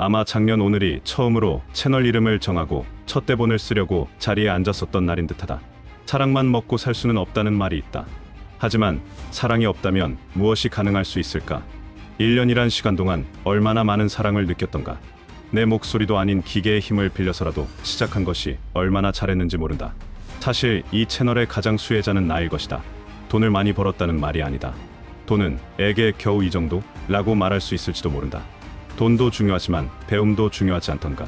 아마 작년 오늘이 처음으로 채널 이름을 정하고 첫 대본을 쓰려고 자리에 앉았었던 날인 듯하다. 사랑만 먹고 살 수는 없다는 말이 있다. 하지만 사랑이 없다면 무엇이 가능할 수 있을까? 1년이란 시간 동안 얼마나 많은 사랑을 느꼈던가. 내 목소리도 아닌 기계의 힘을 빌려서라도 시작한 것이 얼마나 잘했는지 모른다. 사실 이 채널의 가장 수혜자는 나일 것이다. 돈을 많이 벌었다는 말이 아니다. 돈은 에게 겨우 이 정도? 라고 말할 수 있을지도 모른다. 돈도 중요하지만 배움도 중요하지 않던가.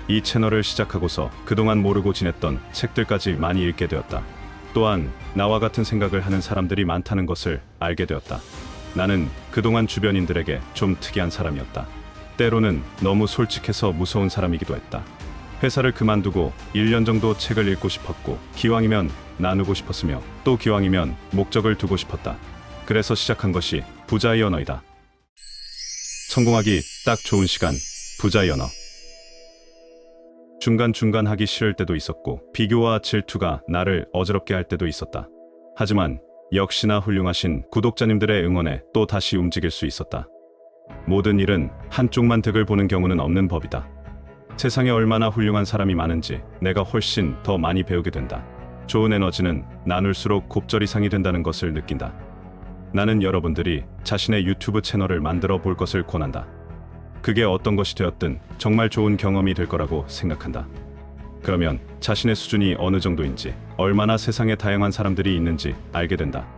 이 채널을 시작하고서 그동안 모르고 지냈던 책들까지 많이 읽게 되었다. 또한 나와 같은 생각을 하는 사람들이 많다는 것을 알게 되었다. 나는 그동안 주변인들에게 좀 특이한 사람이었다. 때로는 너무 솔직해서 무서운 사람이기도 했다. 회사를 그만두고 1년 정도 책을 읽고 싶었고, 기왕이면 나누고 싶었으며, 또 기왕이면 목적을 두고 싶었다. 그래서 시작한 것이 부자의 언어이다. 성공하기 딱 좋은 시간, 부자의 언어. 중간중간 하기 싫을 때도 있었고, 비교와 질투가 나를 어지럽게 할 때도 있었다. 하지만 역시나 훌륭하신 구독자님들의 응원에 또 다시 움직일 수 있었다. 모든 일은 한쪽만 득을 보는 경우는 없는 법이다. 세상에 얼마나 훌륭한 사람이 많은지 내가 훨씬 더 많이 배우게 된다. 좋은 에너지는 나눌수록 곱절이상이 된다는 것을 느낀다. 나는 여러분들이 자신의 유튜브 채널을 만들어 볼 것을 권한다. 그게 어떤 것이 되었든 정말 좋은 경험이 될 거라고 생각한다. 그러면 자신의 수준이 어느 정도인지, 얼마나 세상에 다양한 사람들이 있는지 알게 된다.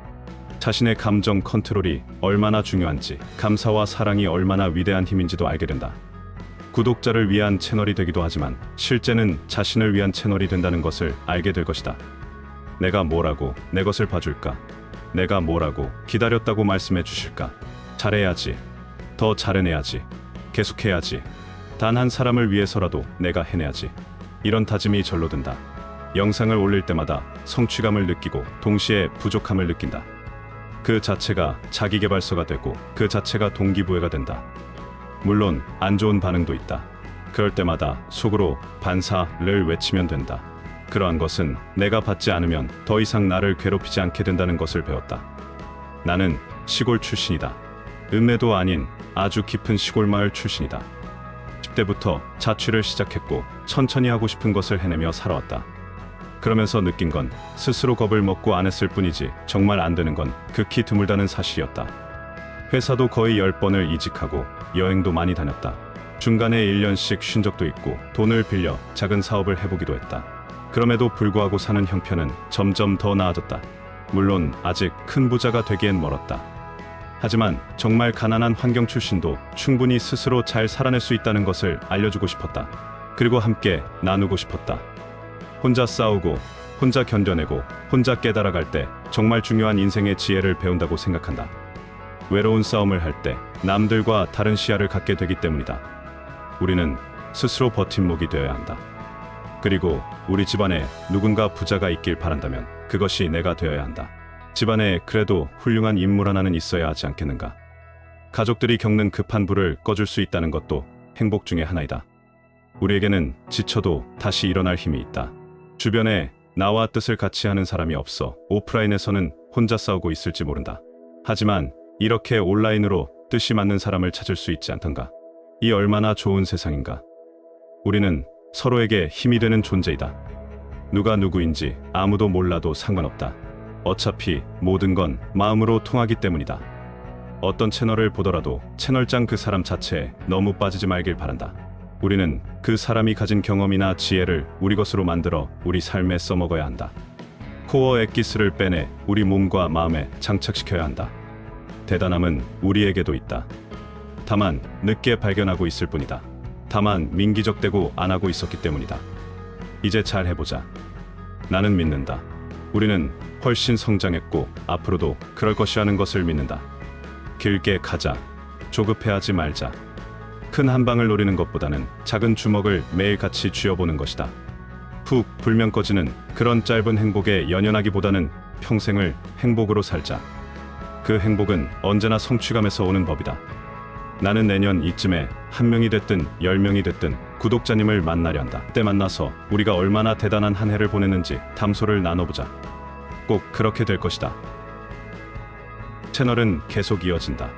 자신의 감정 컨트롤이 얼마나 중요한지, 감사와 사랑이 얼마나 위대한 힘인지도 알게 된다. 구독자를 위한 채널이 되기도 하지만 실제는 자신을 위한 채널이 된다는 것을 알게 될 것이다. 내가 뭐라고 내 것을 봐줄까? 내가 뭐라고 기다렸다고 말씀해 주실까? 잘해야지. 더 잘해내야지. 계속해야지. 단 한 사람을 위해서라도 내가 해내야지. 이런 다짐이 절로 든다. 영상을 올릴 때마다 성취감을 느끼고 동시에 부족함을 느낀다. 그 자체가 자기계발서가 되고 그 자체가 동기부여가 된다. 물론 안 좋은 반응도 있다. 그럴 때마다 속으로 반사를 외치면 된다. 그러한 것은 내가 받지 않으면 더 이상 나를 괴롭히지 않게 된다는 것을 배웠다. 나는 시골 출신이다. 읍내도 아닌 아주 깊은 시골 마을 출신이다. 10대부터 자취를 시작했고 천천히 하고 싶은 것을 해내며 살아왔다. 그러면서 느낀 건 스스로 겁을 먹고 안 했을 뿐이지 정말 안 되는 건 극히 드물다는 사실이었다. 회사도 거의 10번을 이직하고 여행도 많이 다녔다. 중간에 1년씩 쉰 적도 있고 돈을 빌려 작은 사업을 해보기도 했다. 그럼에도 불구하고 사는 형편은 점점 더 나아졌다. 물론 아직 큰 부자가 되기엔 멀었다. 하지만 정말 가난한 환경 출신도 충분히 스스로 잘 살아낼 수 있다는 것을 알려주고 싶었다. 그리고 함께 나누고 싶었다. 혼자 싸우고 혼자 견뎌내고 혼자 깨달아갈 때 정말 중요한 인생의 지혜를 배운다고 생각한다. 외로운 싸움을 할 때 남들과 다른 시야를 갖게 되기 때문이다. 우리는 스스로 버팀목이 되어야 한다. 그리고 우리 집안에 누군가 부자가 있길 바란다면 그것이 내가 되어야 한다. 집안에 그래도 훌륭한 인물 하나는 있어야 하지 않겠는가. 가족들이 겪는 급한 불을 꺼줄 수 있다는 것도 행복 중의 하나이다. 우리에게는 지쳐도 다시 일어날 힘이 있다. 주변에 나와 뜻을 같이 하는 사람이 없어 오프라인에서는 혼자 싸우고 있을지 모른다. 하지만 이렇게 온라인으로 뜻이 맞는 사람을 찾을 수 있지 않던가. 이 얼마나 좋은 세상인가. 우리는 서로에게 힘이 되는 존재이다. 누가 누구인지 아무도 몰라도 상관없다. 어차피 모든 건 마음으로 통하기 때문이다. 어떤 채널을 보더라도 채널장 그 사람 자체에 너무 빠지지 말길 바란다. 우리는 그 사람이 가진 경험이나 지혜를 우리 것으로 만들어 우리 삶에 써먹어야 한다. 코어 엑기스를 빼내 우리 몸과 마음에 장착시켜야 한다. 대단함은 우리에게도 있다. 다만 늦게 발견하고 있을 뿐이다. 다만 민기적대고 안 하고 있었기 때문이다. 이제 잘 해보자. 나는 믿는다. 우리는 훨씬 성장했고 앞으로도 그럴 것이라는 것을 믿는다. 길게 가자. 조급해하지 말자. 큰 한 방을 노리는 것보다는 작은 주먹을 매일 같이 쥐어보는 것이다. 푹 불면 꺼지는 그런 짧은 행복에 연연하기보다는 평생을 행복으로 살자. 그 행복은 언제나 성취감에서 오는 법이다. 나는 내년 이쯤에 1명이 됐든 10명이 됐든 구독자님을 만나려 한다. 그때 만나서 우리가 얼마나 대단한 한 해를 보냈는지 담소를 나눠보자. 꼭 그렇게 될 것이다. 채널은 계속 이어진다.